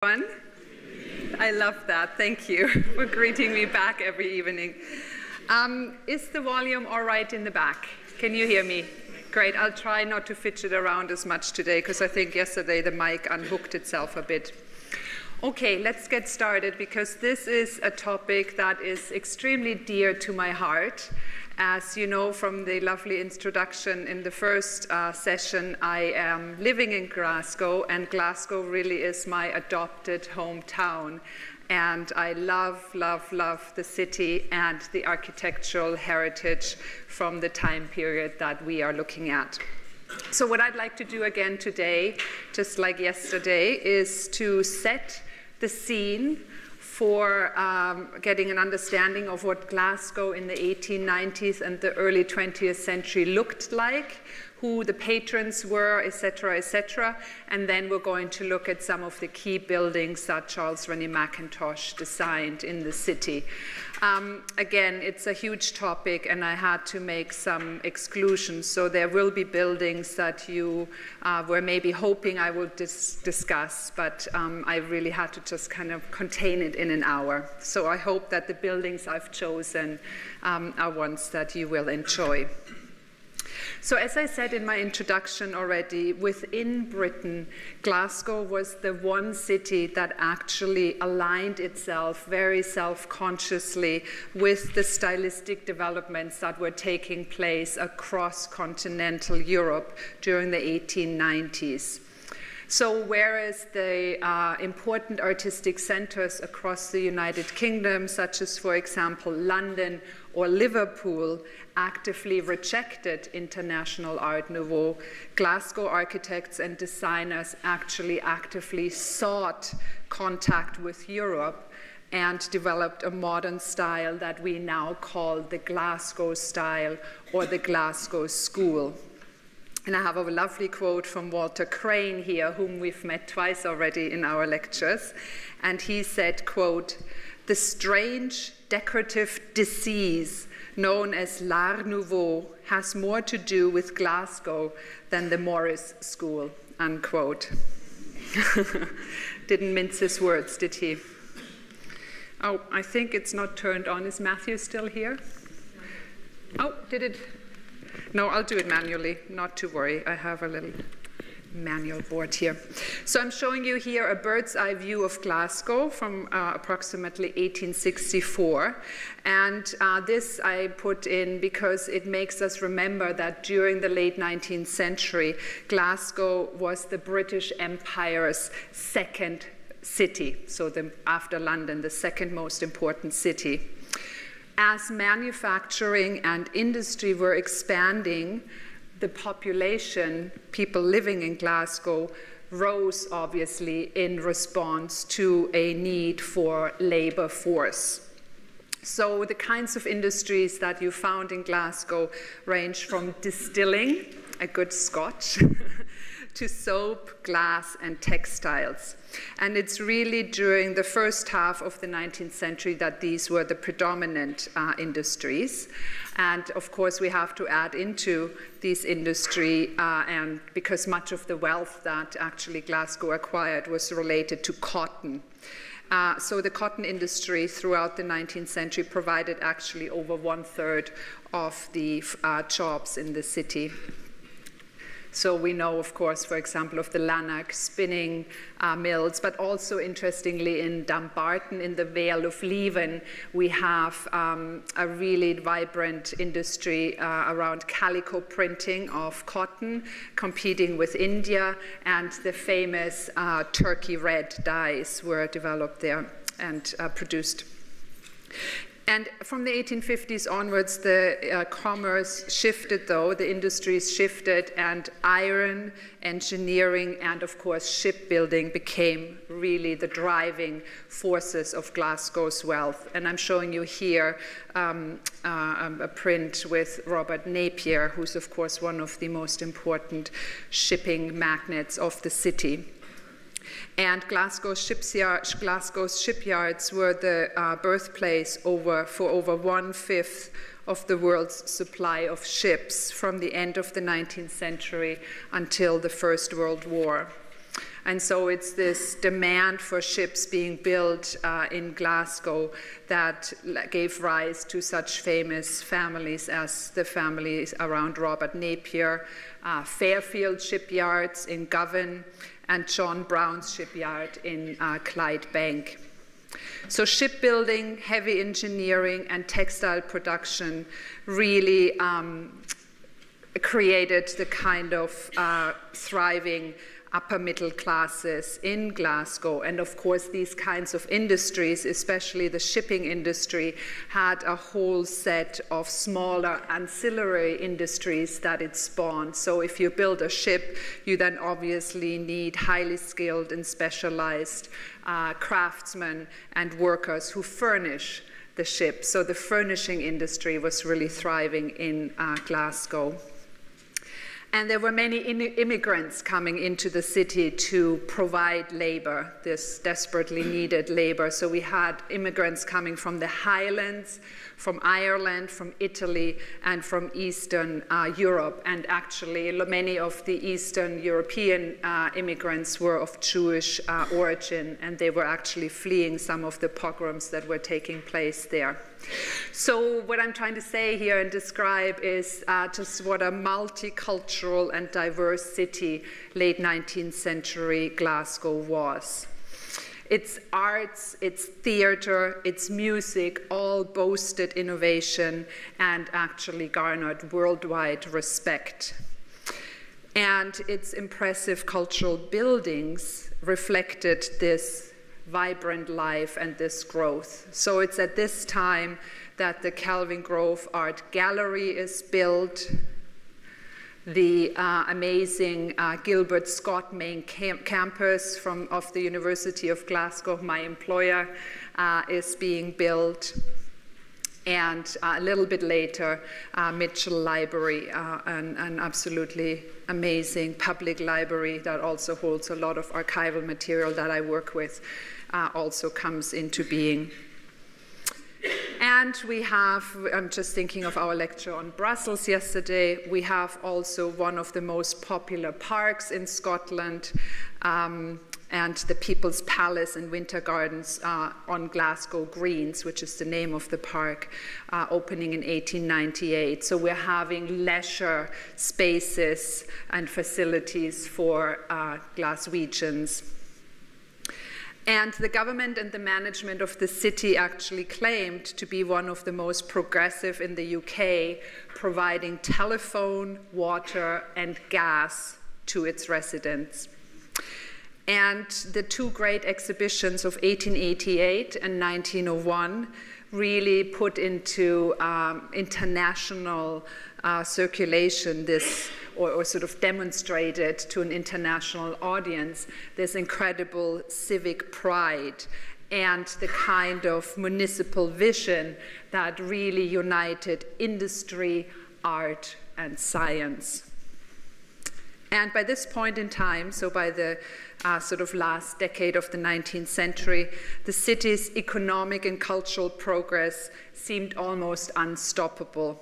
I love that. Thank you for greeting me back every evening. Is the volume all right in the back? Can you hear me? Great. I'll try not to fidget around as much today because I think yesterday the mic unhooked itself a bit. Okay, let's get started because this is a topic that is extremely dear to my heart. As you know from the lovely introduction in the first session, I am living in Glasgow, and Glasgow really is my adopted hometown. And I love, love, love the city and the architectural heritage from the time period that we are looking at. So what I'd like to do again today, just like yesterday, is to set the scene for getting an understanding of what Glasgow in the 1890s and the early 20th century looked like, who the patrons were, etc., and then we're going to look at some of the key buildings that Charles Rennie Mackintosh designed in the city. Again, it's a huge topic, and I had to make some exclusions, so there will be buildings that you were maybe hoping I would discuss, but I really had to just kind of contain it in an hour. So I hope that the buildings I've chosen are ones that you will enjoy. So as I said in my introduction already, within Britain, Glasgow was the one city that actually aligned itself very self-consciously with the stylistic developments that were taking place across continental Europe during the 1890s. So whereas the important artistic centers across the United Kingdom, such as, for example, London or Liverpool, actively rejected international Art Nouveau, Glasgow architects and designers actually actively sought contact with Europe and developed a modern style that we now call the Glasgow style or the Glasgow School. And I have a lovely quote from Walter Crane here, whom we've met twice already in our lectures. And he said, quote, "The strange decorative disease known as l'Art Nouveau has more to do with Glasgow than the Morris School," unquote. Didn't mince his words, did he? Oh, I think it's not turned on. Is Matthew still here? Oh, did it? No, I'll do it manually, not to worry. I have a little manual board here. So I'm showing you here a bird's eye view of Glasgow from approximately 1864. And this I put in because it makes us remember that during the late 19th century, Glasgow was the British Empire's second city. So after London, the second most important city. As manufacturing and industry were expanding, the population, people living in Glasgow, rose obviously in response to a need for labor force. So the kinds of industries that you found in Glasgow range from distilling, a good Scotch, to soap, glass, and textiles. And it's really during the first half of the 19th century that these were the predominant industries. And of course, we have to add into these industry, and because much of the wealth that actually Glasgow acquired was related to cotton. So the cotton industry throughout the 19th century provided actually over 1/3 of the jobs in the city. So we know, of course, for example, of the Lanark spinning mills, but also, interestingly, in Dumbarton, in the Vale of Leven, we have a really vibrant industry around calico printing of cotton, competing with India, and the famous turkey red dyes were developed there and produced. And from the 1850s onwards, the commerce shifted, though, the industries shifted, and iron, engineering, and of course shipbuilding became really the driving forces of Glasgow's wealth. And I'm showing you here a print with Robert Napier, who's of course one of the most important shipping magnates of the city. And Glasgow's shipyards were the birthplace for over 1/5 of the world's supply of ships from the end of the 19th century until the First World War. And so it's this demand for ships being built in Glasgow that gave rise to such famous families as the families around Robert Napier, Fairfield shipyards in Govan, and John Brown's shipyard in Clydebank. So shipbuilding, heavy engineering, and textile production really created the kind of thriving upper middle classes in Glasgow. And of course, these kinds of industries, especially the shipping industry, had a whole set of smaller ancillary industries that it spawned. So if you build a ship, you then obviously need highly skilled and specialized craftsmen and workers who furnish the ship. So the furnishing industry was really thriving in Glasgow. And there were many immigrants coming into the city to provide labor, this desperately needed labor. So we had immigrants coming from the Highlands, from Ireland, from Italy, and from Eastern Europe. And actually, many of the Eastern European immigrants were of Jewish origin, and they were actually fleeing some of the pogroms that were taking place there. So what I'm trying to say here and describe is just what a multicultural and diverse city late 19th century Glasgow was. Its arts, its theater, its music all boasted innovation and actually garnered worldwide respect. And its impressive cultural buildings reflected this vibrant life and this growth. So it's at this time that the Kelvin Grove Art Gallery is built. The amazing Gilbert Scott main campus of the University of Glasgow, my employer, is being built. And a little bit later, Mitchell Library, an absolutely amazing public library that also holds a lot of archival material that I work with, also comes into being. And we have, I'm just thinking of our lecture on Brussels yesterday, we have also one of the most popular parks in Scotland, and the People's Palace and Winter Gardens on Glasgow Greens, which is the name of the park, opening in 1898. So we're having leisure spaces and facilities for Glaswegians. And the government and the management of the city actually claimed to be one of the most progressive in the UK, providing telephone, water, and gas to its residents. And the two great exhibitions of 1888 and 1901 really put into international circulation this, or sort of demonstrated to an international audience, this incredible civic pride and the kind of municipal vision that really united industry, art, and science. And by this point in time, so by the sort of last decade of the 19th century, the city's economic and cultural progress seemed almost unstoppable.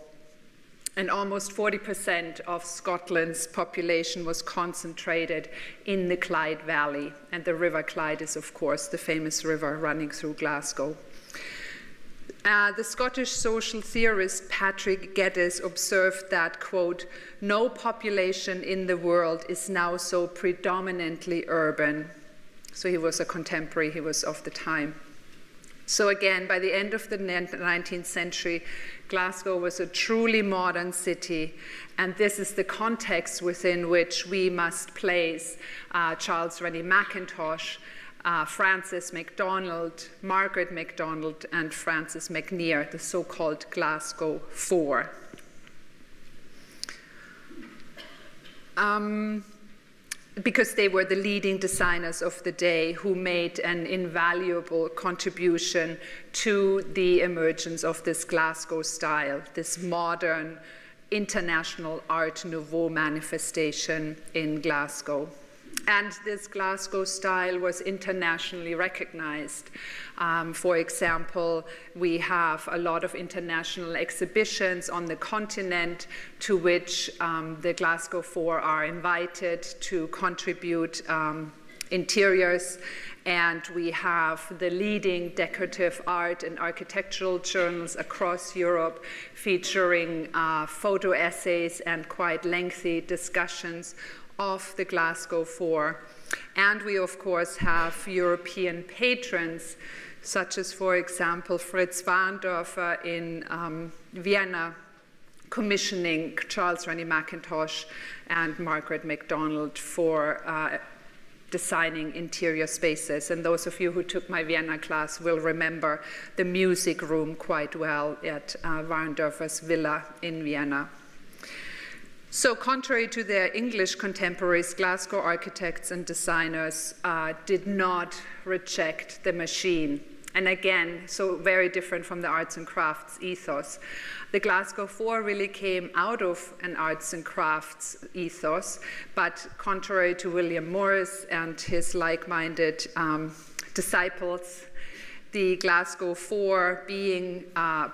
And almost 40% of Scotland's population was concentrated in the Clyde Valley. And the River Clyde is, of course, the famous river running through Glasgow. The Scottish social theorist Patrick Geddes observed that, quote, "No population in the world is now so predominantly urban." So he was a contemporary, he was of the time. So again, by the end of the 19th century, Glasgow was a truly modern city, and this is the context within which we must place Charles Rennie Mackintosh, Francis Mcdonald, Margaret Mcdonald, and Francis McNear, the so-called Glasgow Four. Because they were the leading designers of the day who made an invaluable contribution to the emergence of this Glasgow style, this modern international Art Nouveau manifestation in Glasgow. And this Glasgow style was internationally recognized. For example, we have a lot of international exhibitions on the continent to which the Glasgow Four are invited to contribute interiors. And we have the leading decorative art and architectural journals across Europe featuring photo essays and quite lengthy discussions of the Glasgow Four. And we, of course, have European patrons, such as, for example, Fritz Warndorfer in Vienna, commissioning Charles Rennie Mackintosh and Margaret Mcdonald for designing interior spaces. And those of you who took my Vienna class will remember the music room quite well at Warndorfer's villa in Vienna. So contrary to their English contemporaries, Glasgow architects and designers did not reject the machine. And again, so very different from the arts and crafts ethos. The Glasgow Four really came out of an arts and crafts ethos, but contrary to William Morris and his like-minded disciples, the Glasgow Four, being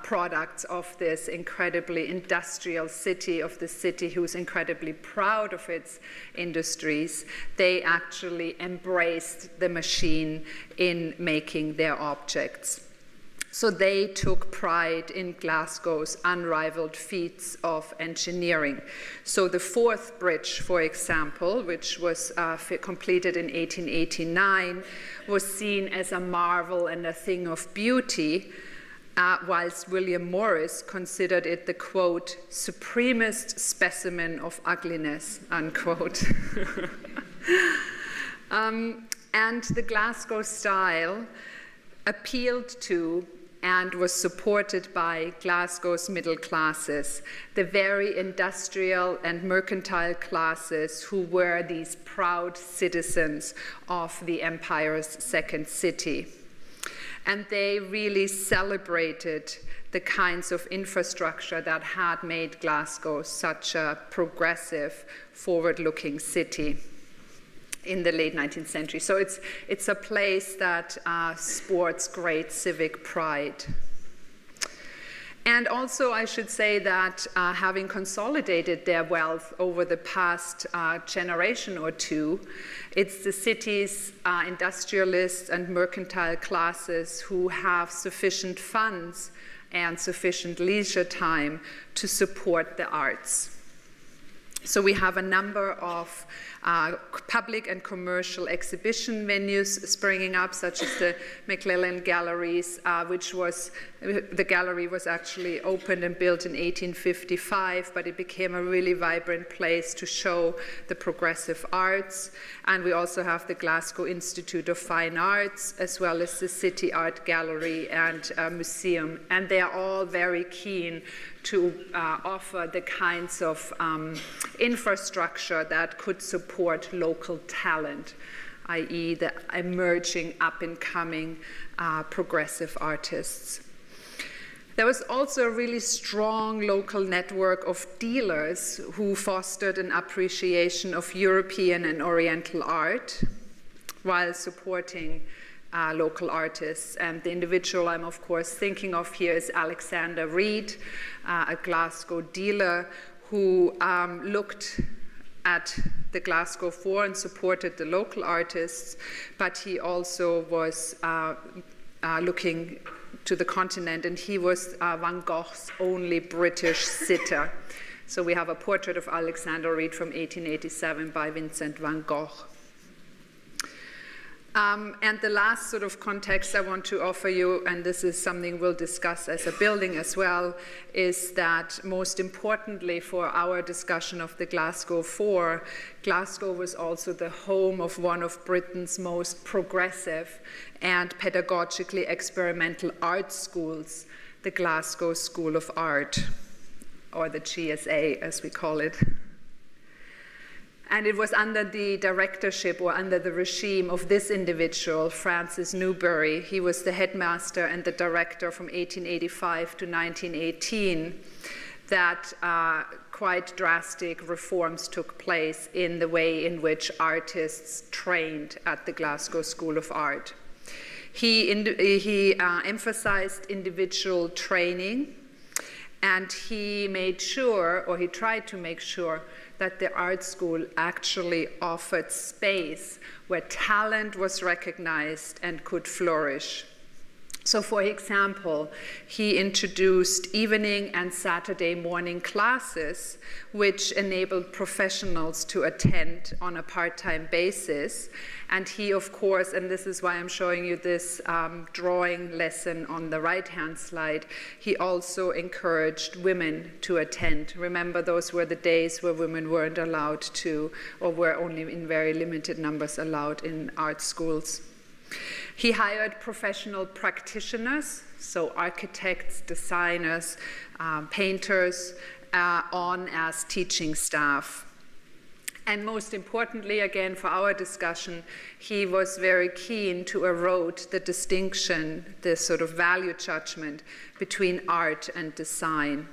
products of this incredibly industrial city, of the city who's incredibly proud of its industries, they actually embraced the machine in making their objects. So they took pride in Glasgow's unrivaled feats of engineering. So the fourth bridge, for example, which was completed in 1889, was seen as a marvel and a thing of beauty, whilst William Morris considered it the, quote, supremest specimen of ugliness, unquote. And the Glasgow style appealed to and was supported by Glasgow's middle classes, the very industrial and mercantile classes who were these proud citizens of the empire's second city. And they really celebrated the kinds of infrastructure that had made Glasgow such a progressive, forward-looking city in the late 19th century. So it's a place that sports great civic pride. And also I should say that having consolidated their wealth over the past generation or two, it's the city's industrialists and mercantile classes who have sufficient funds and sufficient leisure time to support the arts. So we have a number of public and commercial exhibition venues springing up, such as the McLellan Galleries, the gallery was actually opened and built in 1855, but it became a really vibrant place to show the progressive arts. And we also have the Glasgow Institute of Fine Arts, as well as the City Art Gallery and Museum. And they are all very keen to offer the kinds of infrastructure that could support local talent, i.e. the emerging up-and-coming progressive artists. There was also a really strong local network of dealers who fostered an appreciation of European and Oriental art while supporting local artists. And the individual I'm of course thinking of here is Alexander Reid, a Glasgow dealer who looked at the Glasgow Four and supported the local artists, but he also was looking to the continent, and he was Van Gogh's only British sitter. So we have a portrait of Alexander Reid from 1887 by Vincent van Gogh. And the last sort of context I want to offer you, and this is something we'll discuss as a building as well, is that most importantly for our discussion of the Glasgow Four, Glasgow was also the home of one of Britain's most progressive and pedagogically experimental art schools, the Glasgow School of Art, or the GSA as we call it. And it was under the directorship or under the regime of this individual, Francis Newbury. He was the headmaster and the director from 1885 to 1918, that quite drastic reforms took place in the way in which artists trained at the Glasgow School of Art. He emphasized individual training, and he made sure, or he tried to make sure, that the art school actually offered space where talent was recognized and could flourish. So for example, he introduced evening and Saturday morning classes, which enabled professionals to attend on a part-time basis. And he, of course, and this is why I'm showing you this drawing lesson on the right-hand slide, he also encouraged women to attend. Remember, those were the days where women weren't allowed to, or were only in very limited numbers allowed in art schools. He hired professional practitioners, so architects, designers, painters, on as teaching staff. And most importantly, again, for our discussion, he was very keen to erode the distinction, the sort of value judgment between art and design.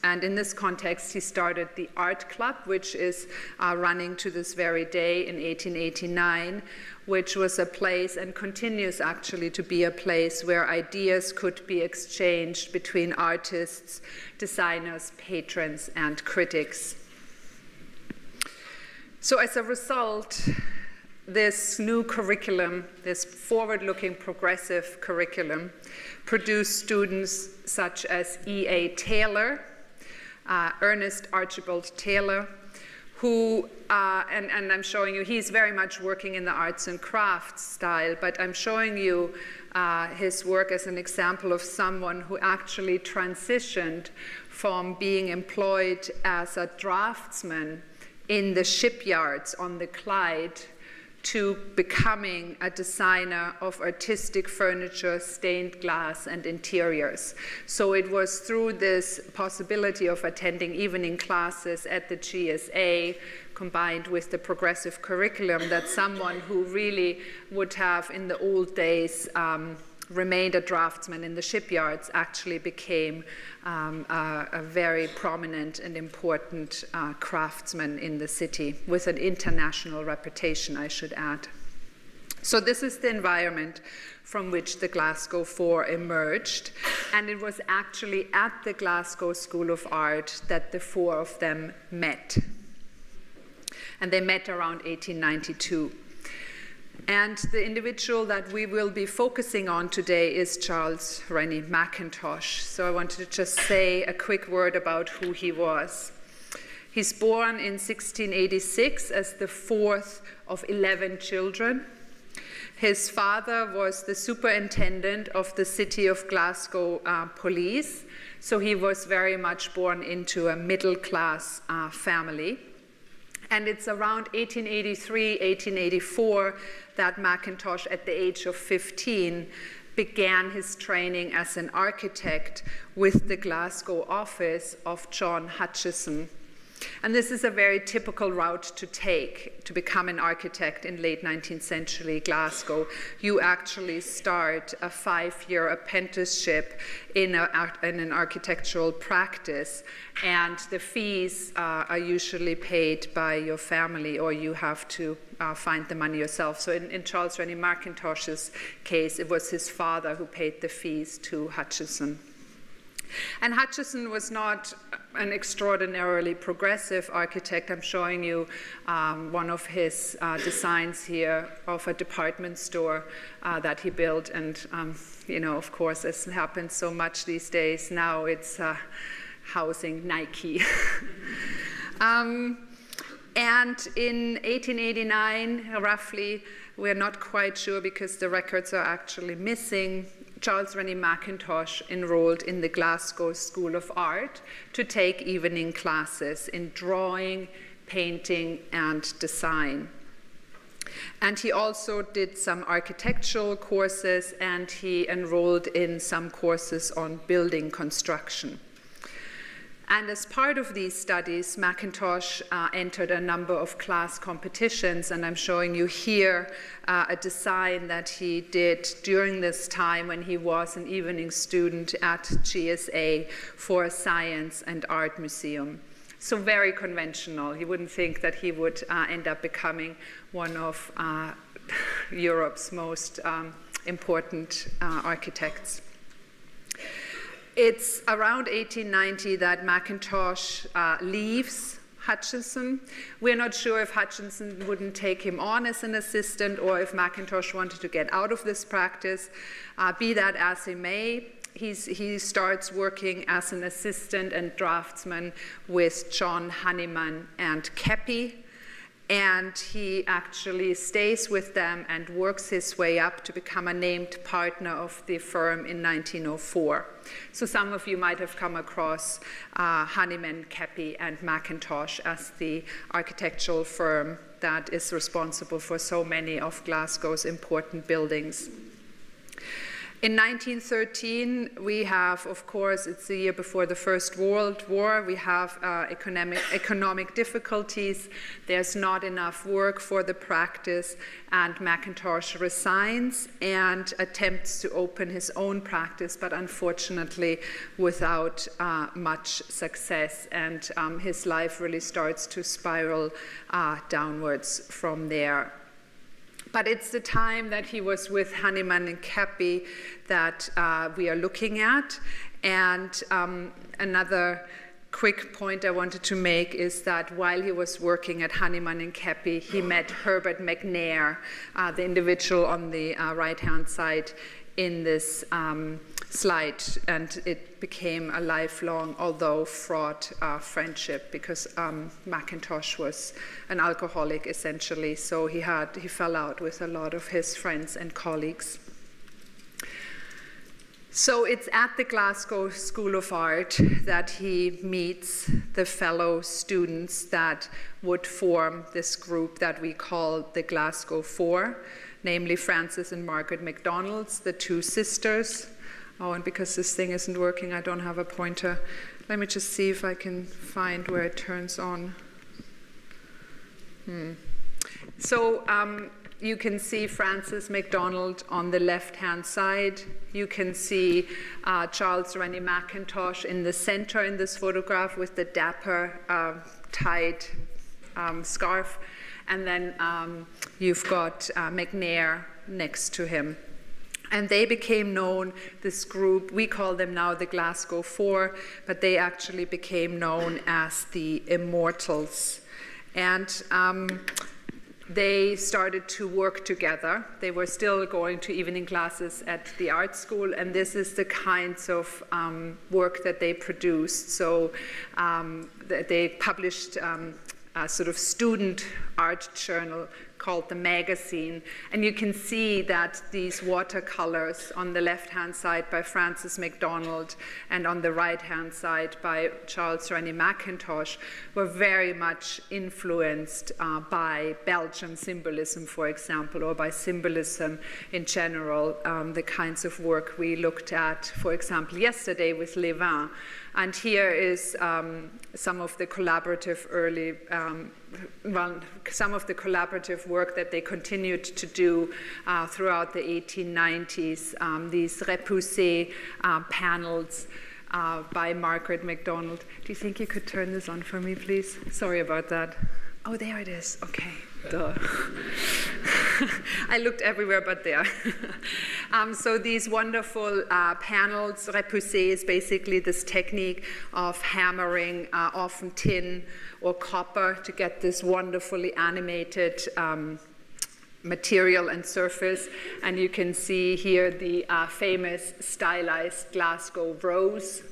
And in this context, he started the Art Club, which is running to this very day in 1889, which was a place, and continues actually to be a place, where ideas could be exchanged between artists, designers, patrons, and critics. So as a result, this new curriculum, this forward-looking progressive curriculum, produced students such as E.A. Taylor, Ernest Archibald Taylor, who, and I'm showing you, he's very much working in the arts and crafts style, but I'm showing you his work as an example of someone who actually transitioned from being employed as a draftsman in the shipyards on the Clyde to becoming a designer of artistic furniture, stained glass, and interiors. So it was through this possibility of attending evening classes at the GSA, combined with the progressive curriculum, that someone who really would have, in the old days, remained a draftsman in the shipyards, actually became a very prominent and important craftsman in the city, with an international reputation, I should add. So this is the environment from which the Glasgow Four emerged, and it was actually at the Glasgow School of Art that the four of them met. And they met around 1892. And the individual that we will be focusing on today is Charles Rennie Mackintosh. So I wanted to just say a quick word about who he was. He's born in 1686 as the fourth of 11 children. His father was the superintendent of the City of Glasgow police, so he was very much born into a middle-class family. And it's around 1883, 1884 that Mackintosh, at the age of 15, began his training as an architect with the Glasgow office of John Hutchison. And this is a very typical route to take to become an architect in late 19th century Glasgow. You actually start a 5-year apprenticeship in an architectural practice, and the fees are usually paid by your family, or you have to find the money yourself. So in Charles Rennie Mackintosh's case, it was his father who paid the fees to Hutchison. And Hutchison was not an extraordinarily progressive architect. I'm showing you one of his designs here of a department store that he built. And, you know, of course, as happens so much these days, now it's housing Nike. And in 1889, roughly, we're not quite sure because the records are actually missing, Charles Rennie Mackintosh enrolled in the Glasgow School of Art to take evening classes in drawing, painting, and design. And he also did some architectural courses, and he enrolled in some courses on building construction. And as part of these studies, Mackintosh entered a number of class competitions, and I'm showing you here a design that he did during this time when he was an evening student at GSA for a science and art museum. So very conventional. You wouldn't think that he would end up becoming one of Europe's most important architects. It's around 1890 that Mackintosh leaves Hutchinson. We're not sure if Hutchinson wouldn't take him on as an assistant or if Mackintosh wanted to get out of this practice. Be that as it may, he starts working as an assistant and draftsman with John Honeyman and Keppie. And he actually stays with them and works his way up to become a named partner of the firm in 1904. So some of you might have come across Honeyman, Keppie, and Mackintosh as the architectural firm that is responsible for so many of Glasgow's important buildings. In 1913, we have, of course, it's the year before the First World War, we have economic difficulties. There's not enough work for the practice, and Mackintosh resigns and attempts to open his own practice, but unfortunately without much success, and his life really starts to spiral downwards from there. But it's the time that he was with Honeyman and Keppie that we are looking at. And another quick point I wanted to make is that while he was working at Honeyman and Keppie, he met Herbert McNair, the individual on the right-hand side in this slide, and it became a lifelong, although fraught, friendship, because Mackintosh was an alcoholic essentially, so he fell out with a lot of his friends and colleagues. So it's at the Glasgow School of Art that he meets the fellow students that would form this group that we call the Glasgow Four, namely Frances and Margaret Mcdonald, the two sisters. Oh, and because this thing isn't working, I don't have a pointer. Let me just see if I can find where it turns on. So you can see Frances Mcdonald on the left-hand side. You can see Charles Rennie Mackintosh in the center in this photograph with the dapper tied scarf. And then you've got McNair next to him. And they became known, this group, we call them now the Glasgow Four, but they actually became known as the Immortals. And they started to work together. They were still going to evening classes at the art school, and this is the kinds of work that they produced. So they published a sort of student art journal called The Magazine, and you can see that these watercolors on the left-hand side by Frances Mcdonald and on the right-hand side by Charles Rennie Mackintosh were very much influenced by Belgian symbolism, for example, or by symbolism in general, the kinds of work we looked at, for example, yesterday with Levin. And here is some of the collaborative some of the collaborative work that they continued to do throughout the 1890s, these repoussé panels by Margaret Mcdonald. Do you think you could turn this on for me, please? Sorry about that. Oh, there it is. Okay. Duh. I looked everywhere but there. So these wonderful panels, repoussé is basically this technique of hammering often tin or copper to get this wonderfully animated material and surface. And you can see here the famous stylized Glasgow rose.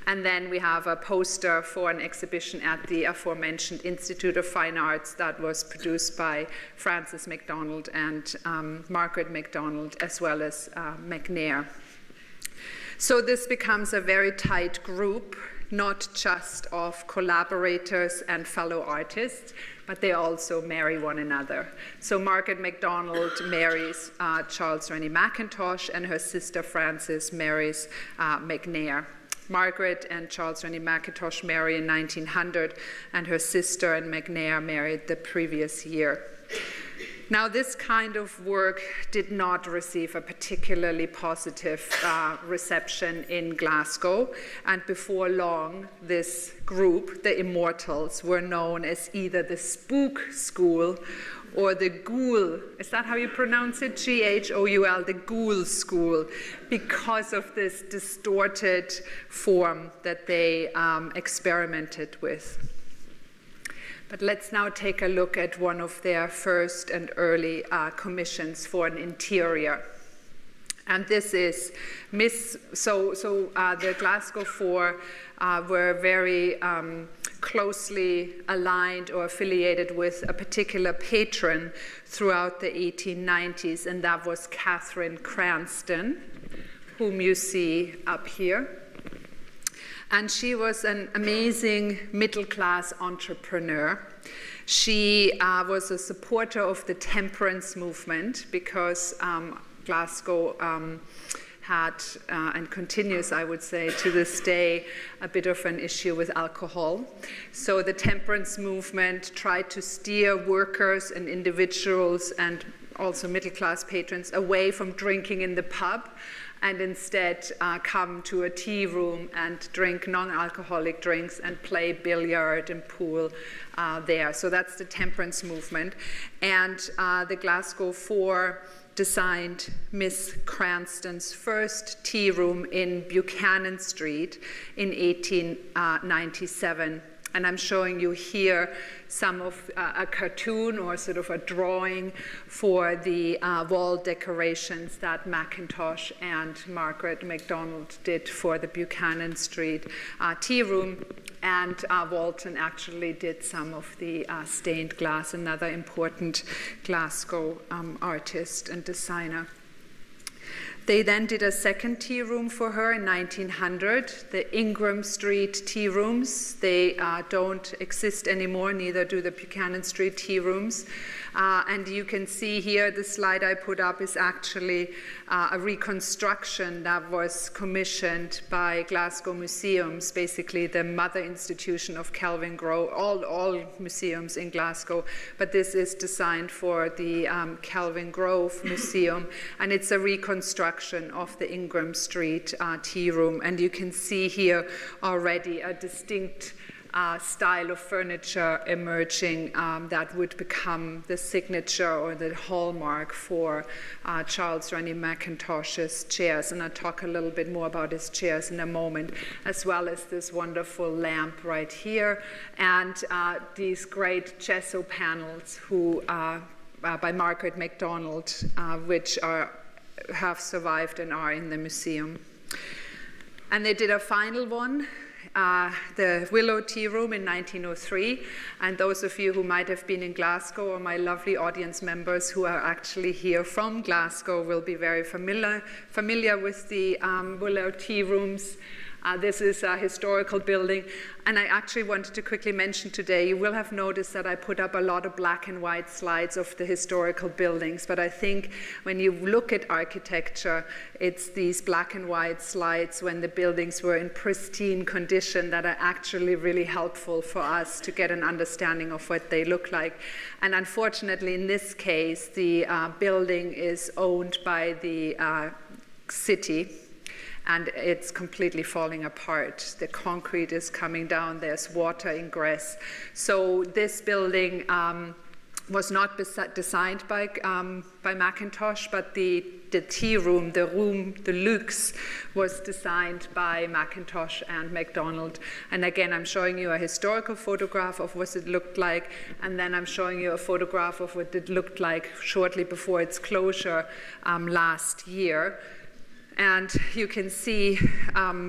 And then we have a poster for an exhibition at the aforementioned Institute of Fine Arts that was produced by Frances Mcdonald and Margaret Mcdonald, as well as McNair. So this becomes a very tight group, not just of collaborators and fellow artists, but they also marry one another. So Margaret Mcdonald marries Charles Rennie Mackintosh, and her sister Frances marries McNair. Margaret and Charles Rennie Mackintosh marry in 1900, and her sister and McNair married the previous year. Now, this kind of work did not receive a particularly positive reception in Glasgow, and before long, this group, the Immortals, were known as either the Spook School or the Ghoul, is that how you pronounce it? G-H-O-U-L, the Ghoul School, because of this distorted form that they experimented with. But let's now take a look at one of their first and early commissions for an interior. And this is the Glasgow Four were very closely aligned or affiliated with a particular patron throughout the 1890s, and that was Catherine Cranston, whom you see up here. And she was an amazing middle-class entrepreneur. She was a supporter of the temperance movement because Glasgow had, and continues, I would say, to this day, a bit of an issue with alcohol. So the temperance movement tried to steer workers and individuals and also middle-class patrons away from drinking in the pub and instead come to a tea room and drink non-alcoholic drinks and play billiard and pool there. So that's the temperance movement. And the Glasgow Four designed Miss Cranston's first tea room in Buchanan Street in 1897. And I'm showing you here some of a cartoon or sort of a drawing for the wall decorations that Mackintosh and Margaret Mcdonald did for the Buchanan Street tea room. And Walton actually did some of the stained glass, another important Glasgow artist and designer. They then did a second tea room for her in 1900, the Ingraham Street Tea Rooms. They don't exist anymore, neither do the Buchanan Street Tea Rooms. And you can see here, the slide I put up is actually a reconstruction that was commissioned by Glasgow Museums, basically the mother institution of Kelvin Grove, all museums in Glasgow, but this is designed for the Kelvin Grove Museum, and it's a reconstruction of the Ingraham Street tea room. And you can see here already a distinct style of furniture emerging that would become the signature or the hallmark for Charles Rennie Mackintosh's chairs. And I'll talk a little bit more about his chairs in a moment, as well as this wonderful lamp right here, and these great gesso panels by Margaret Mcdonald, which have survived and are in the museum. And they did a final one, the Willow Tea Room in 1903, and those of you who might have been in Glasgow, or my lovely audience members who are actually here from Glasgow, will be very familiar with the Willow Tea Rooms. This is a historical building, and I actually wanted to quickly mention today, you will have noticed that I put up a lot of black and white slides of the historical buildings, but I think when you look at architecture, it's these black and white slides when the buildings were in pristine condition that are actually really helpful for us to get an understanding of what they look like. And unfortunately, in this case, the building is owned by the city, and it's completely falling apart. The concrete is coming down, there's water ingress. So this building was not designed by Mackintosh, but the tea room, the room de luxe, was designed by Mackintosh and Mcdonald. And again, I'm showing you a historical photograph of what it looked like, and then I'm showing you a photograph of what it looked like shortly before its closure last year. And you can see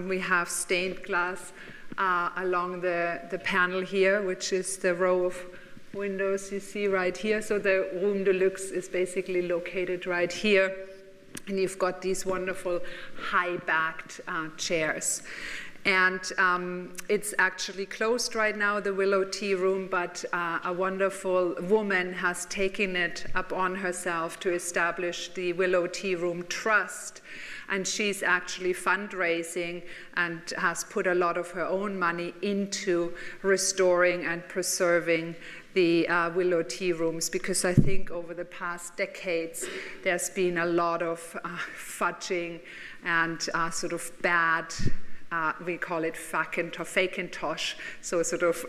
we have stained glass along the panel here, which is the row of windows you see right here. So the room de luxe is basically located right here. And you've got these wonderful high-backed chairs. And it's actually closed right now, the Willow Tea Room, but a wonderful woman has taken it upon herself to establish the Willow Tea Room Trust. And she's actually fundraising and has put a lot of her own money into restoring and preserving the Willow Tea Rooms, because I think over the past decades there's been a lot of fudging and sort of bad, we call it Mackintosh, so sort of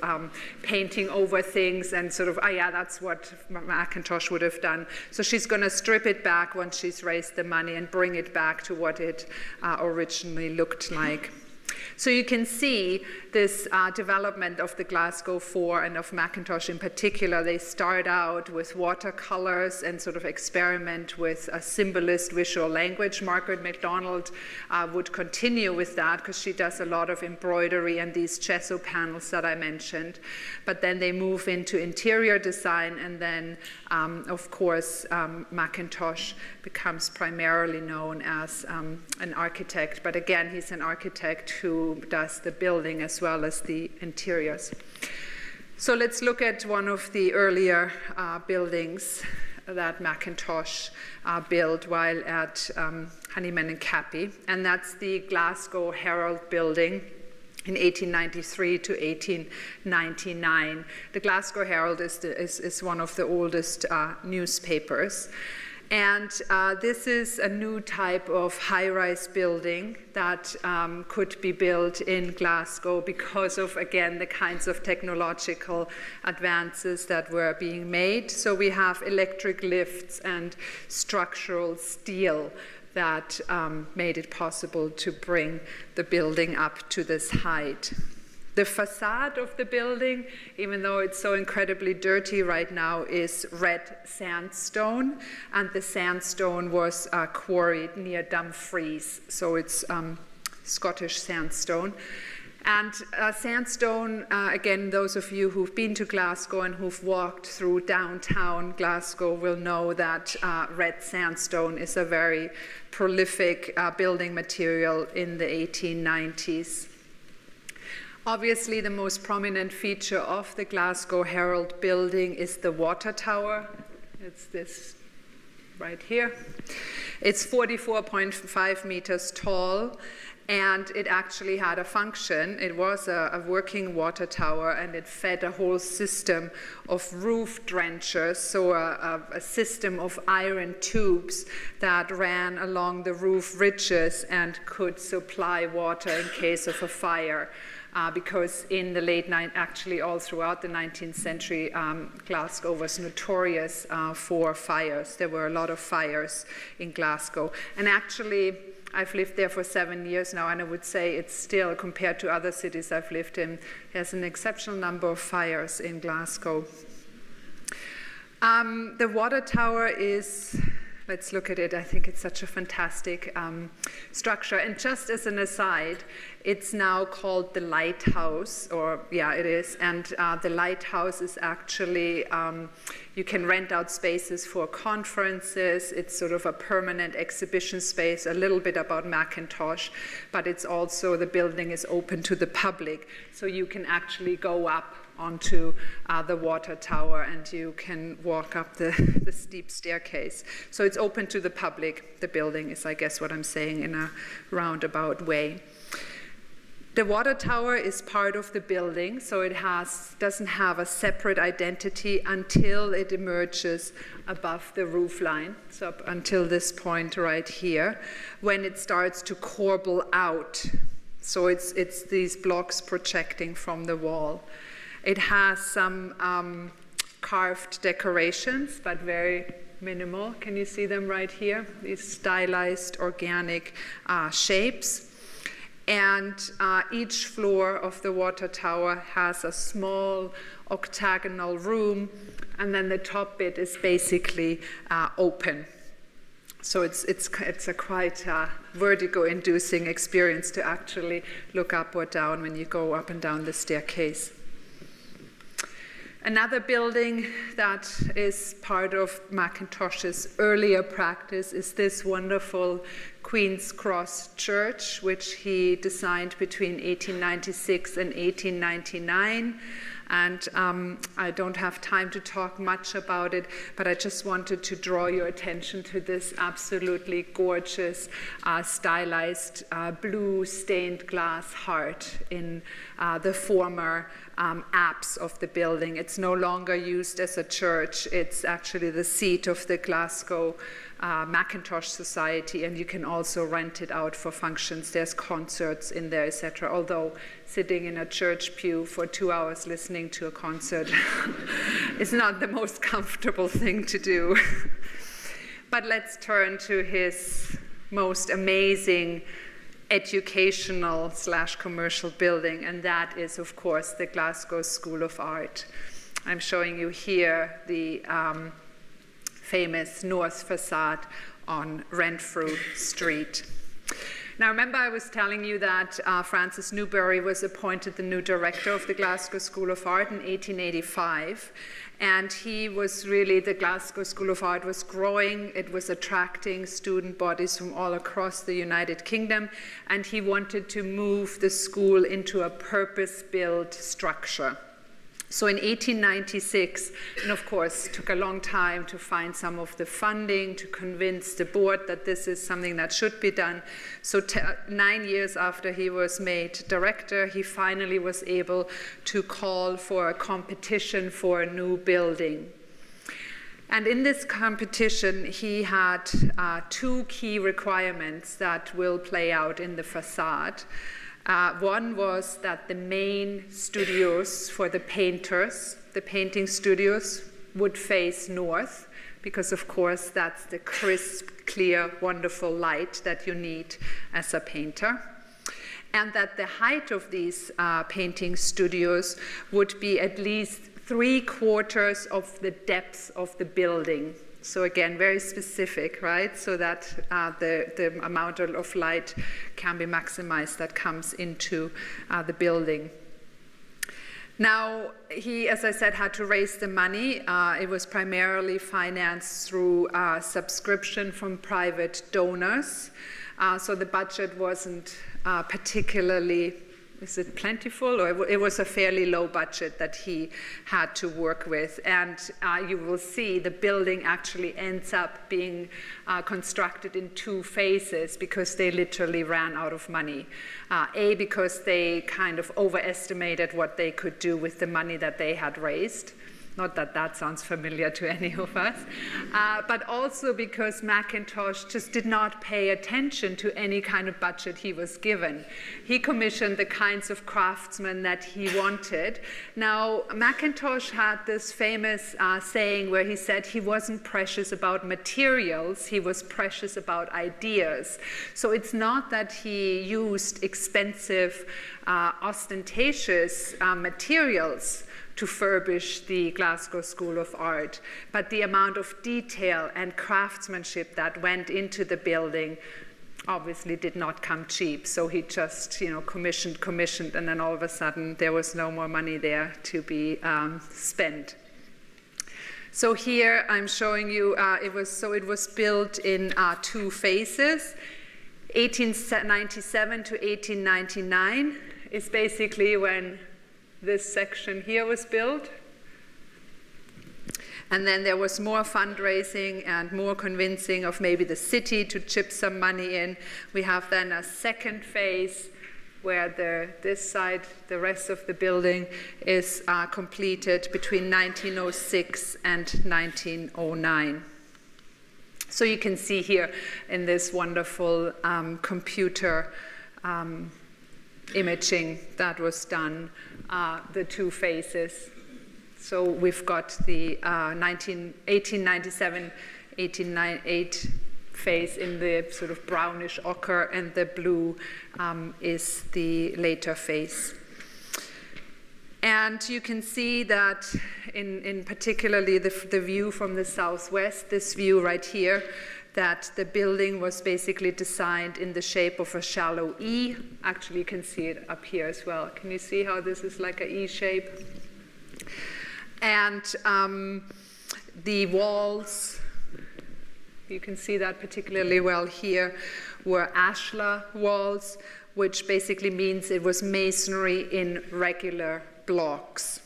painting over things and sort of, oh yeah, that's what Mackintosh would have done. So she's going to strip it back once she's raised the money and bring it back to what it originally looked like. So you can see this development of the Glasgow Four and of Mackintosh in particular. They start out with watercolors and sort of experiment with a symbolist visual language. Margaret Mcdonald would continue with that because she does a lot of embroidery and these gesso panels that I mentioned. But then they move into interior design, and then, of course, Mackintosh becomes primarily known as an architect. But again, he's an architect who does the building as well as the interiors. So let's look at one of the earlier buildings that Mackintosh built while at Honeyman and Cappy, and that's the Glasgow Herald building in 1893 to 1899. The Glasgow Herald is one of the oldest newspapers. And this is a new type of high-rise building that could be built in Glasgow because of, again, the kinds of technological advances that were being made. So we have electric lifts and structural steel that made it possible to bring the building up to this height. The facade of the building, even though it's so incredibly dirty right now, is red sandstone, and the sandstone was quarried near Dumfries, so it's Scottish sandstone. And sandstone, again, those of you who've been to Glasgow and who've walked through downtown Glasgow will know that red sandstone is a very prolific building material in the 1890s. Obviously, the most prominent feature of the Glasgow Herald building is the water tower. It's this right here. It's 44.5 meters tall, and it actually had a function. It was a working water tower, and it fed a whole system of roof drenchers, so a system of iron tubes that ran along the roof ridges and could supply water in case of a fire. Because in the actually all throughout the 19th century, Glasgow was notorious for fires. There were a lot of fires in Glasgow. And actually, I've lived there for 7 years now, and I would say it's still, compared to other cities I've lived in, there's an exceptional number of fires in Glasgow. The water tower is, let's look at it. I think it's such a fantastic structure. And just as an aside, it's now called the Lighthouse, or yeah, it is. And the Lighthouse is actually, you can rent out spaces for conferences. It's sort of a permanent exhibition space, a little bit about Mackintosh, but it's also, the building is open to the public. So you can actually go up onto the water tower, and you can walk up the steep staircase. So it's open to the public. The building is, I guess, what I'm saying in a roundabout way. The water tower is part of the building, so it doesn't have a separate identity until it emerges above the roof line, so up until this point right here, when it starts to corbel out. So it's these blocks projecting from the wall. It has some carved decorations, but very minimal. Can you see them right here? These stylized organic shapes. And each floor of the water tower has a small octagonal room, and then the top bit is basically open. So it's a quite vertigo-inducing experience to actually look up or down when you go up and down the staircase. Another building that is part of Mackintosh's earlier practice is this wonderful Queen's Cross Church, which he designed between 1896 and 1899. And I don't have time to talk much about it, but I just wanted to draw your attention to this absolutely gorgeous, stylized blue stained glass heart in the former apse of the building. It's no longer used as a church. It's actually the seat of the Glasgow Mackintosh Society, and you can also rent it out for functions. There's concerts in there, etc. Although sitting in a church pew for 2 hours listening to a concert is not the most comfortable thing to do. But let's turn to his most amazing educational/commercial building, and that is, of course, the Glasgow School of Art. I'm showing you here the famous north facade on Renfrew Street. Now, remember I was telling you that Francis Newbery was appointed the new director of the Glasgow School of Art in 1885. And he was really, the Glasgow School of Art was growing. It was attracting student bodies from all across the United Kingdom. And he wanted to move the school into a purpose-built structure. So in 1896, and of course, took a long time to find some of the funding to convince the board that this is something that should be done. So 9 years after he was made director, he finally was able to call for a competition for a new building. And in this competition, he had two key requirements that will play out in the facade. One was that the main studios for the painters, the painting studios, would face north, because of course that's the crisp, clear, wonderful light that you need as a painter. And that the height of these painting studios would be at least 3/4 of the depth of the building. So again, very specific, right? So that the amount of light can be maximized that comes into the building. Now, he, as I said, had to raise the money. It was primarily financed through subscription from private donors. So the budget wasn't particularly, is it plentiful? Or it was a fairly low budget that he had to work with. And you will see the building actually ends up being constructed in 2 phases because they literally ran out of money. A, because they kind of overestimated what they could do with the money that they had raised. Not that that sounds familiar to any of us, but also because Mackintosh just did not pay attention to any kind of budget he was given. He commissioned the kinds of craftsmen that he wanted. Now, Mackintosh had this famous saying where he said he wasn't precious about materials, he was precious about ideas. So it's not that he used expensive, ostentatious materials to furbish the Glasgow School of Art, but the amount of detail and craftsmanship that went into the building obviously did not come cheap. So he just, commissioned, and then all of a sudden there was no more money there to be spent. So here I'm showing you, it was built in 2 phases. 1897 to 1899 is basically when this section here was built. And then there was more fundraising and more convincing of maybe the city to chip some money in. We have then a second phase where this side, the rest of the building, is completed between 1906 and 1909. So you can see here in this wonderful computer imaging that was done, the 2 phases. So we've got the 1897, 1898 phase in the sort of brownish ochre, and the blue is the later phase. And you can see that in particularly the view from the southwest, this view right here, that the building was basically designed in the shape of a shallow E. Actually, you can see it up here as well. Can you see how this is like an E shape? And the walls, you can see that particularly well here, were ashlar walls, which basically means it was masonry in regular blocks.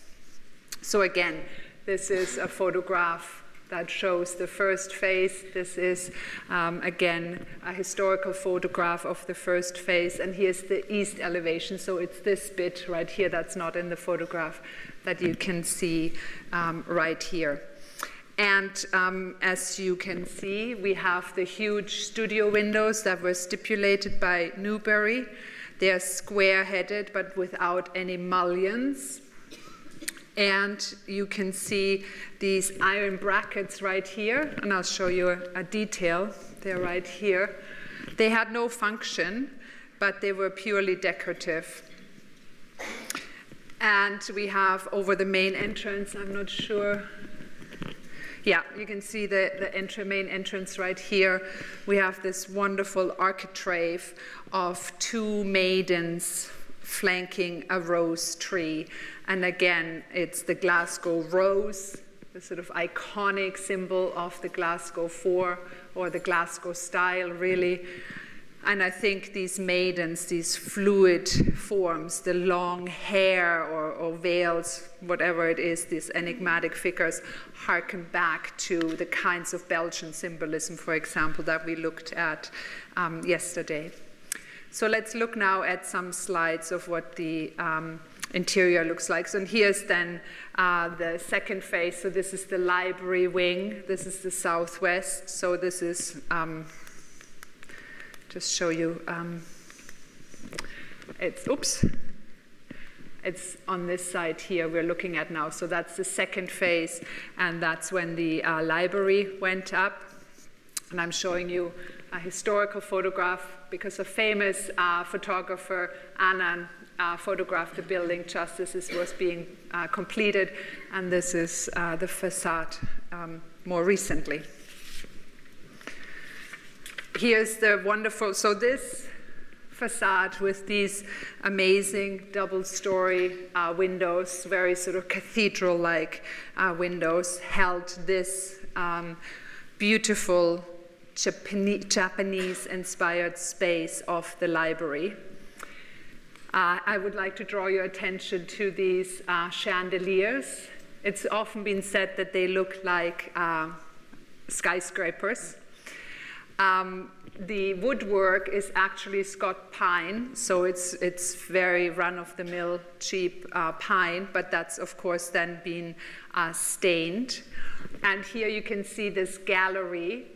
So again, this is a photograph that shows the first phase. This is, again, a historical photograph of the first phase. And here's the east elevation. So it's this bit right here that's not in the photograph that you can see right here. And as you can see, we have the huge studio windows that were stipulated by Newbery. They are square-headed, but without any mullions. And you can see these iron brackets right here, and I'll show you a detail. They're right here. They had no function. but they were purely decorative. And we have over the main entrance, I'm not sure. Yeah, you can see the main entrance right here. We have this wonderful architrave of two maidens flanking a rose tree. And again, it's the Glasgow rose, the sort of iconic symbol of the Glasgow Four, or the Glasgow style, really. And I think these maidens, these fluid forms, the long hair or veils, whatever it is, these enigmatic figures, harken back to the kinds of Belgian symbolism, for example, that we looked at yesterday. So let's look now at some slides of what the interior looks like. So here's then the second phase. So this is the library wing. This is the southwest. So this is... just show you, it's on this side here we're looking at now. So that's the second phase, and that's when the library went up. And I'm showing you a historical photograph because a famous photographer, Annan, photographed the building just as this was being completed. And this is the facade more recently. Here's the wonderful, so this facade with these amazing double-story windows, very sort of cathedral-like windows, held this beautiful Japanese-inspired space of the library. I would like to draw your attention to these chandeliers. It's often been said that they look like skyscrapers. The woodwork is actually Scott pine, so it's very run-of-the-mill, cheap pine, but that's, of course, then been stained. And here you can see this gallery,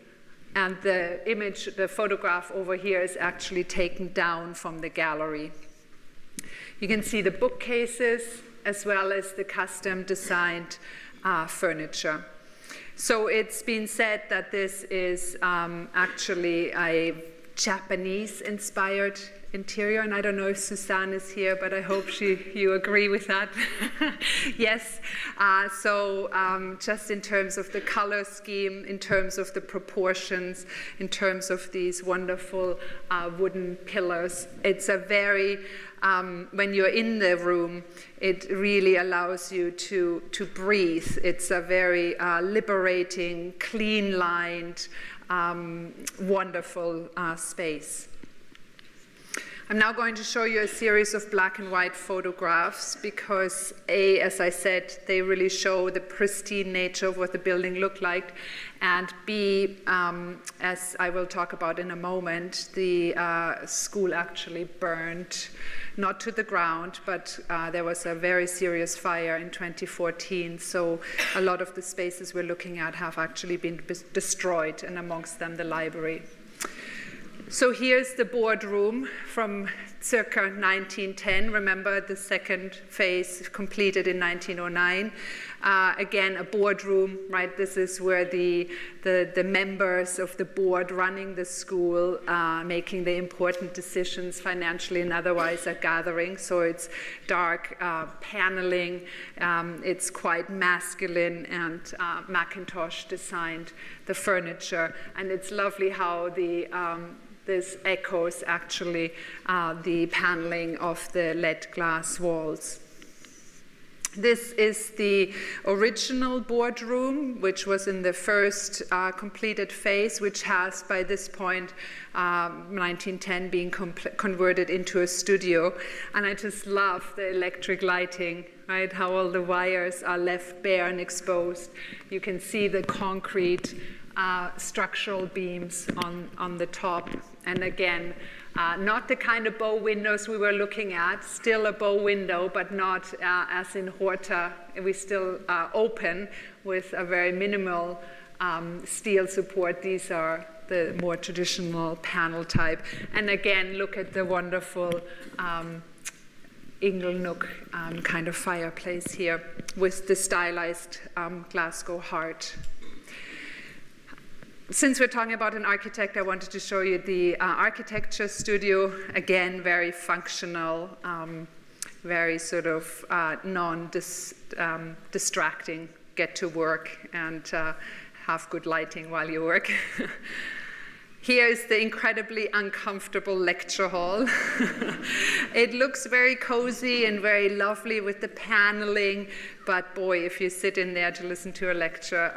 and the image, the photograph over here is actually taken down from the gallery. You can see the bookcases, as well as the custom-designed furniture. So it's been said that this is actually a Japanese-inspired interior, and I don't know if Suzanne is here, but I hope you agree with that. Yes. Just in terms of the color scheme, in terms of the proportions, in terms of these wonderful wooden pillars, it's a very when you're in the room, it really allows you to breathe. It's a very liberating, clean-lined, wonderful space. I'm now going to show you a series of black and white photographs because A, as I said, they really show the pristine nature of what the building looked like, and B, as I will talk about in a moment, the school actually burned, not to the ground, but there was a very serious fire in 2014, so a lot of the spaces we're looking at have actually been destroyed, and amongst them the library. So here's the boardroom from circa 1910. Remember, the second phase completed in 1909. Again, a boardroom, right? This is where the members of the board running the school, making the important decisions financially and otherwise are gathering. So it's dark paneling. It's quite masculine, and Mackintosh designed the furniture. And it's lovely how this echoes actually the paneling of the lead glass walls. This is the original boardroom, which was in the first completed phase, which has, by this point, 1910, being converted into a studio. And I just love the electric lighting, right? How all the wires are left bare and exposed. You can see the concrete structural beams on the top. And again, not the kind of bow windows we were looking at, still a bow window, but not as in Horta. We still open with a very minimal steel support. These are the more traditional panel type. And again, look at the wonderful inglenook kind of fireplace here with the stylized Glasgow heart. Since we're talking about an architect, I wanted to show you the architecture studio. Again, very functional, very sort of non-distracting, get to work and have good lighting while you work. Here is the incredibly uncomfortable lecture hall. It looks very cozy and very lovely with the paneling, but boy, if you sit in there to listen to a lecture,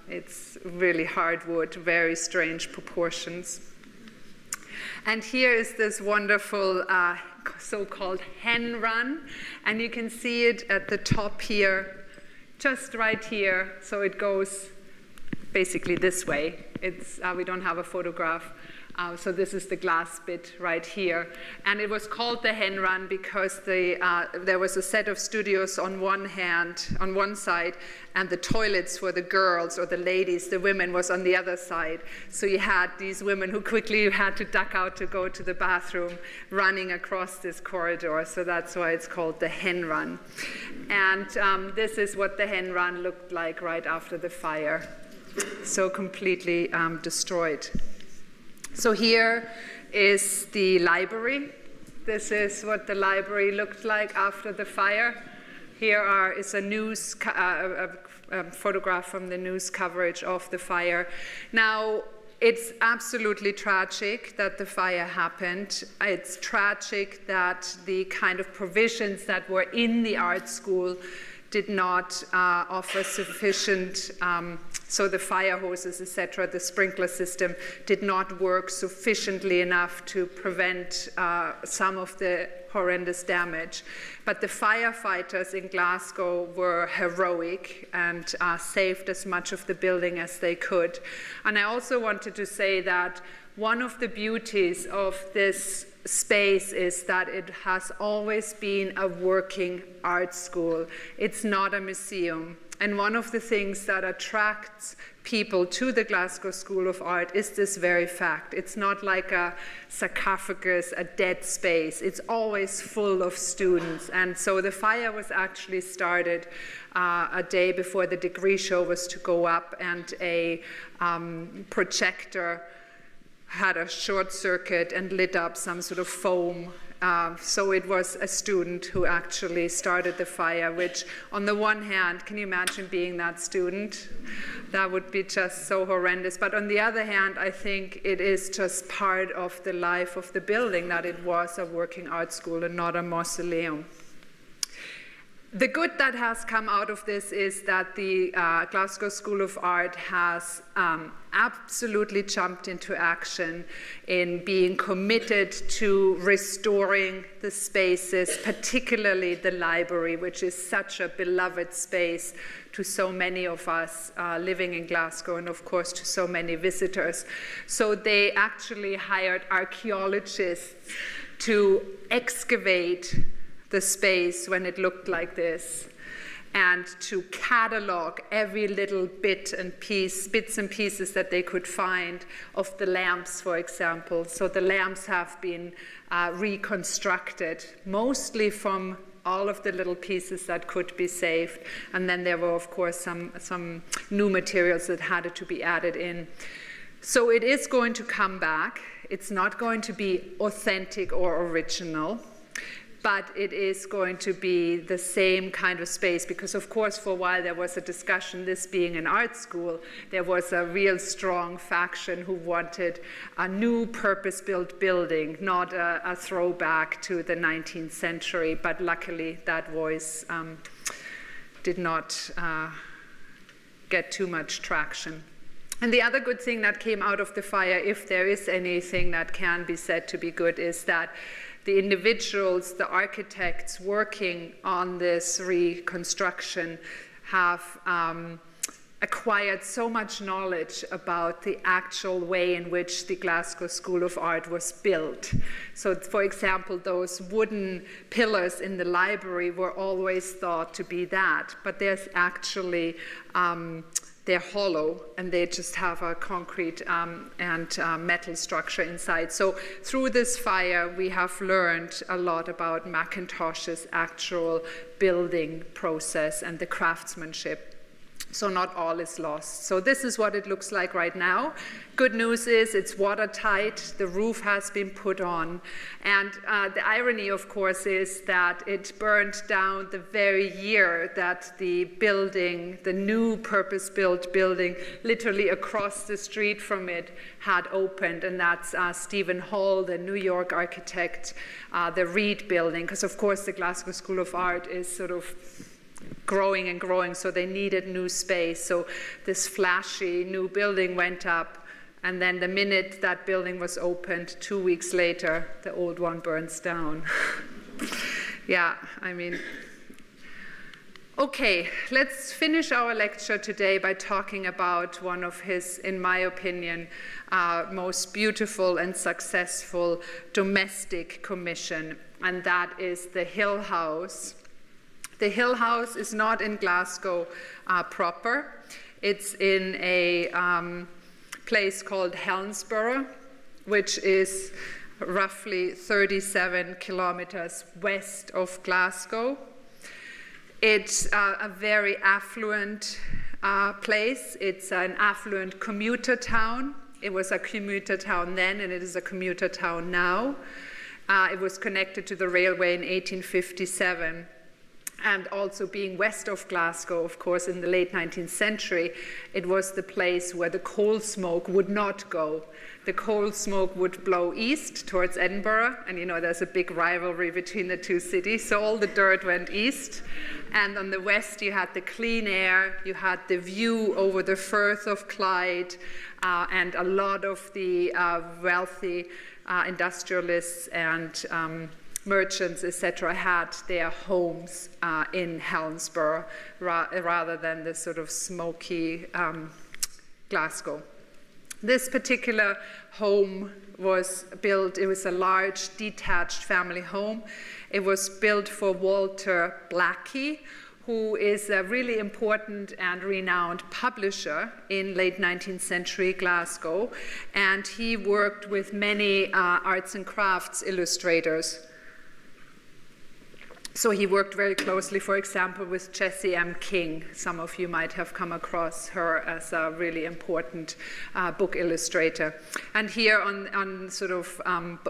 it's really hardwood, very strange proportions. And here is this wonderful so-called Hen Run, and you can see it at the top here, just right here, so it goes basically this way. We don't have a photograph, so this is the glass bit right here. And it was called the Hen Run because there was a set of studios on one side, and the toilets for the girls or the ladies, the women, was on the other side. So you had these women who quickly had to duck out to go to the bathroom, running across this corridor. So that's why it's called the Hen Run. And this is what the Hen Run looked like right after the fire. So completely destroyed. So here is the library. This is what the library looked like after the fire. Here is a news photograph from the news coverage of the fire. Now, it's absolutely tragic that the fire happened. It's tragic that the kind of provisions that were in the art school did not offer sufficient, so the fire hoses, etc., the sprinkler system did not work sufficiently enough to prevent some of the horrendous damage. But the firefighters in Glasgow were heroic and saved as much of the building as they could. And I also wanted to say that one of the beauties of this space is that it has always been a working art school. It's not a museum. And one of the things that attracts people to the Glasgow School of Art is this very fact. It's not like a sarcophagus, a dead space. It's always full of students. And so the fire was actually started a day before the degree show was to go up, and a projector had a short circuit and lit up some sort of foam. So it was a student who actually started the fire, which on the one hand, can you imagine being that student? That would be just so horrendous. But on the other hand, I think it is just part of the life of the building that it was a working art school and not a mausoleum. The good that has come out of this is that the Glasgow School of Art has absolutely jumped into action in being committed to restoring the spaces, particularly the library, which is such a beloved space to so many of us living in Glasgow, and of course to so many visitors. So they actually hired archaeologists to excavate the space when it looked like this, and to catalog every little bits and pieces that they could find of the lamps, for example. So the lamps have been reconstructed, mostly from all of the little pieces that could be saved. And then there were, of course, some new materials that had to be added in. So it is going to come back. It's not going to be authentic or original, but it is going to be the same kind of space, because of course for a while there was a discussion, this being an art school, there was a real strong faction who wanted a new purpose-built building, not a throwback to the 19th century, but luckily that voice did not get too much traction. And the other good thing that came out of the fire, if there is anything that can be said to be good, is that the individuals, the architects working on this reconstruction have acquired so much knowledge about the actual way in which the Glasgow School of Art was built. So, for example, those wooden pillars in the library were always thought to be that, but there's actually they're hollow, and they just have a concrete and metal structure inside. So through this fire, we have learned a lot about Mackintosh's actual building process and the craftsmanship. So not all is lost. So this is what it looks like right now. Good news is it's watertight. The roof has been put on. And the irony, of course, is that it burned down the very year that the building, the new purpose-built building, literally across the street from it, had opened. And that's Stephen Hall, the New York architect, the Reed building. Because, of course, the Glasgow School of Art is sort of growing and growing, so they needed new space. So this flashy new building went up, and then the minute that building was opened, 2 weeks later, the old one burns down. Yeah, I mean, okay, let's finish our lecture today by talking about one of his, in my opinion, most beautiful and successful domestic commission, and that is the Hill House. The Hill House is not in Glasgow proper. It's in a place called Helensburgh, which is roughly 37 kilometers west of Glasgow. It's a very affluent place. It's an affluent commuter town. It was a commuter town then, and it is a commuter town now. It was connected to the railway in 1857. And also being west of Glasgow, of course, in the late 19th century, it was the place where the coal smoke would not go. The coal smoke would blow east towards Edinburgh, and you know there's a big rivalry between the two cities, so all the dirt went east. And on the west you had the clean air, you had the view over the Firth of Clyde, and a lot of the wealthy industrialists and merchants, etc., had their homes in Helensburgh rather than the sort of smoky Glasgow. This particular home was built, it was a large detached family home. It was built for Walter Blackie, who is a really important and renowned publisher in late 19th century Glasgow, and he worked with many arts and crafts illustrators. So he worked very closely, for example, with Jessie M. King. Some of you might have come across her as a really important book illustrator. And here on sort of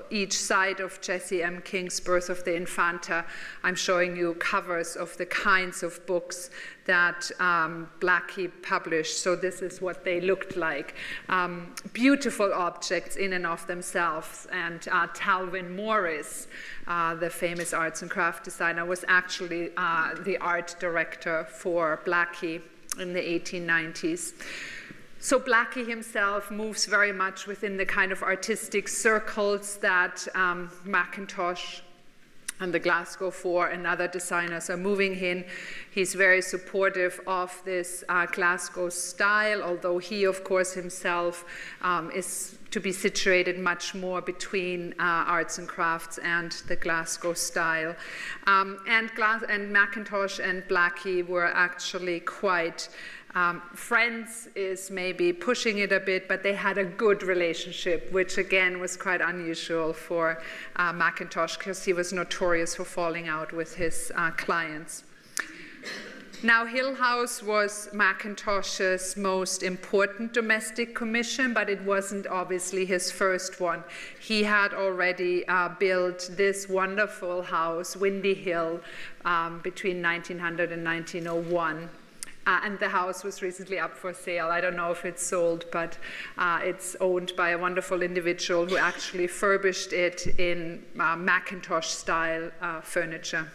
each side of Jessie M. King's Birth of the Infanta, I'm showing you covers of the kinds of books that Blackie published. So this is what they looked like. Beautiful objects in and of themselves. And Talvin Morris, the famous arts and craft designer, was actually the art director for Blackie in the 1890s. So Blackie himself moves very much within the kind of artistic circles that Mackintosh and the Glasgow Four and other designers are moving in. He's very supportive of this Glasgow style, although he, of course, himself is to be situated much more between arts and crafts and the Glasgow style. And Mackintosh and Blackie were actually quite friends is maybe pushing it a bit, but they had a good relationship, which again was quite unusual for Mackintosh, because he was notorious for falling out with his clients. Now, Hill House was Mackintosh's most important domestic commission, but it wasn't obviously his first one. He had already built this wonderful house, Windy Hill, between 1900 and 1901. And the house was recently up for sale. I don't know if it's sold, but it's owned by a wonderful individual who actually furbished it in Mackintosh-style furniture.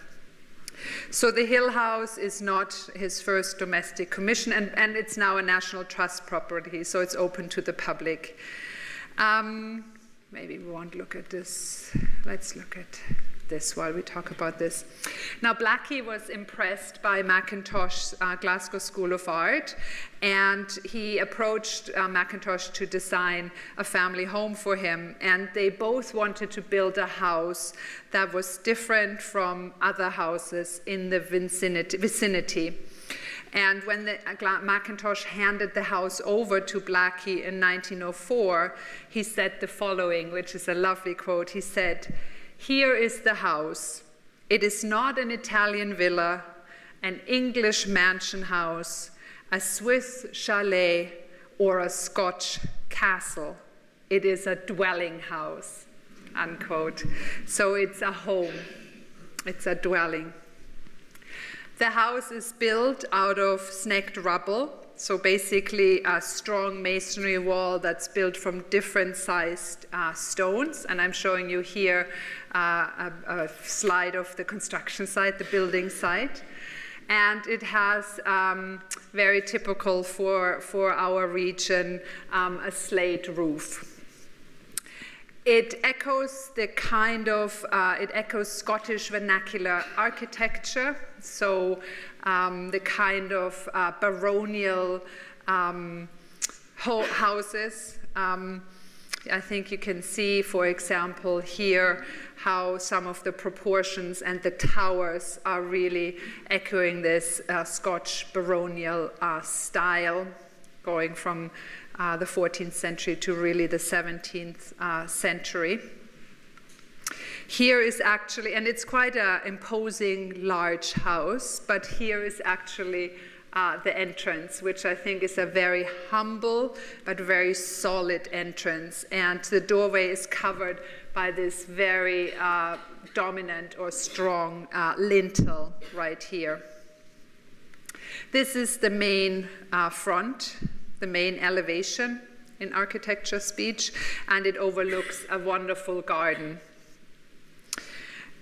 So the Hill House is not his first domestic commission, and it's now a National Trust property, so it's open to the public. Maybe we won't look at this. Let's look at this while we talk about this. Now, Blackie was impressed by Mackintosh's Glasgow School of Art, and he approached Mackintosh to design a family home for him, and they both wanted to build a house that was different from other houses in the vicinity. And when Mackintosh handed the house over to Blackie in 1904, he said the following, which is a lovely quote. He said, "Here is the house. It is not an Italian villa, an English mansion house, a Swiss chalet, or a Scotch castle. It is a dwelling house, unquote. So it's a home. It's a dwelling. The house is built out of snagged rubble. So basically a strong masonry wall that's built from different sized stones. And I'm showing you here a slide of the construction site, the building site. And it has, very typical for our region, a slate roof. It echoes the kind of, it echoes Scottish vernacular architecture, so the kind of baronial houses. I think you can see, for example, here how some of the proportions and the towers are really echoing this Scotch baronial style, going from the 14th century to really the 17th century. Here is actually, and it's quite an imposing large house, but here is actually the entrance, which I think is a very humble but very solid entrance. And the doorway is covered by this very dominant or strong lintel right here. This is the main front, the main elevation in architecture speech, and it overlooks a wonderful garden.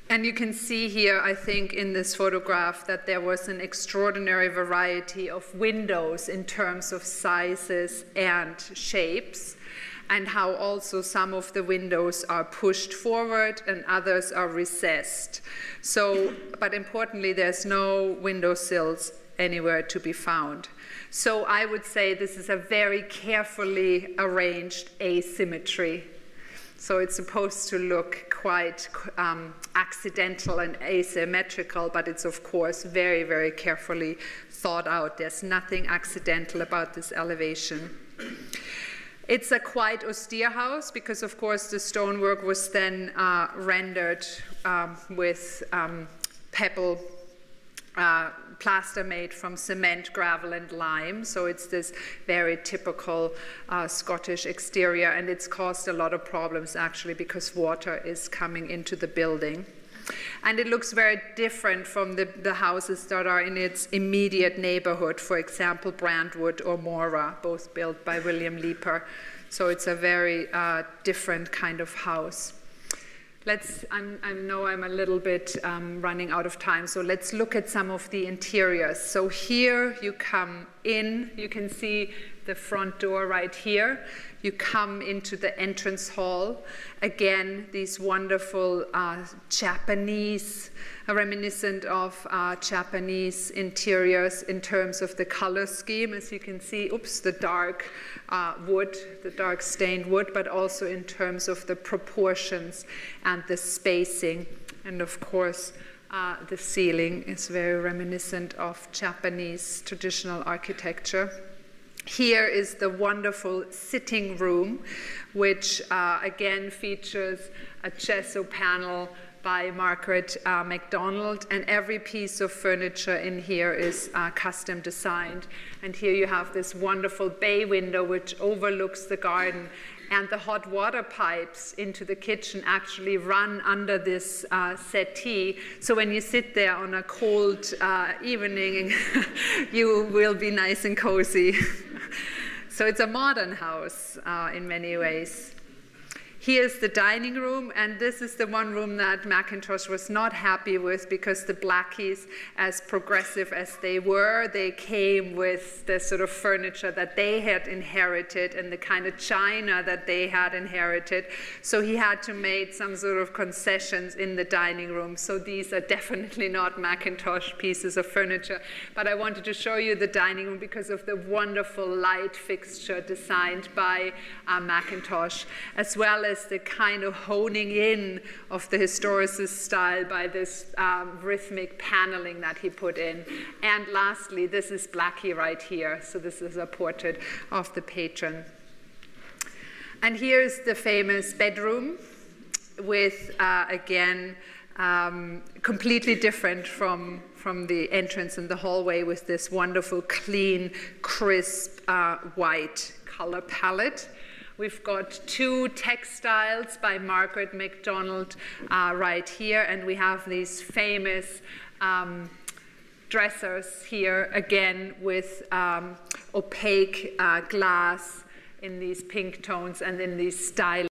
And you can see here, I think, in this photograph that there was an extraordinary variety of windows in terms of sizes and shapes, and how also some of the windows are pushed forward and others are recessed. So, but importantly, there's no window sills anywhere to be found. So I would say this is a very carefully arranged asymmetry. So it's supposed to look quite accidental and asymmetrical, but it's of course very, very carefully thought out. There's nothing accidental about this elevation. It's a quite austere house because of course the stonework was then rendered with pebble plaster made from cement, gravel, and lime. So it's this very typical Scottish exterior, and it's caused a lot of problems actually because water is coming into the building. And it looks very different from the houses that are in its immediate neighborhood, for example, Brantwood or Mora, both built by William Leeper. So it's a very different kind of house. I know I'm a little bit running out of time, so let's look at some of the interiors. So here you come in, you can see the front door right here. You come into the entrance hall. Again, these wonderful Japanese, reminiscent of Japanese interiors in terms of the color scheme. As you can see, the dark wood, the dark stained wood, but also in terms of the proportions and the spacing. And of course, the ceiling is very reminiscent of Japanese traditional architecture. Here is the wonderful sitting room, which again features a gesso panel by Margaret Mcdonald, and every piece of furniture in here is custom designed. And here you have this wonderful bay window which overlooks the garden, and the hot water pipes into the kitchen actually run under this settee. So when you sit there on a cold evening, you will be nice and cozy. So it's a modern house in many ways. Here's the dining room, and this is the one room that Mackintosh was not happy with because the Blackies, as progressive as they were, they came with the sort of furniture that they had inherited and the kind of china that they had inherited. So he had to make some sort of concessions in the dining room. So these are definitely not Mackintosh pieces of furniture. But I wanted to show you the dining room because of the wonderful light fixture designed by Mackintosh, as well as the kind of honing in of the historicist style by this rhythmic paneling that he put in. And lastly, this is Blackie right here. So this is a portrait of the patron. And here's the famous bedroom with, again, completely different from the entrance in the hallway with this wonderful, clean, crisp, white color palette. We've got 2 textiles by Margaret Mcdonald right here, and we have these famous dressers here, again with opaque glass in these pink tones and in these stylish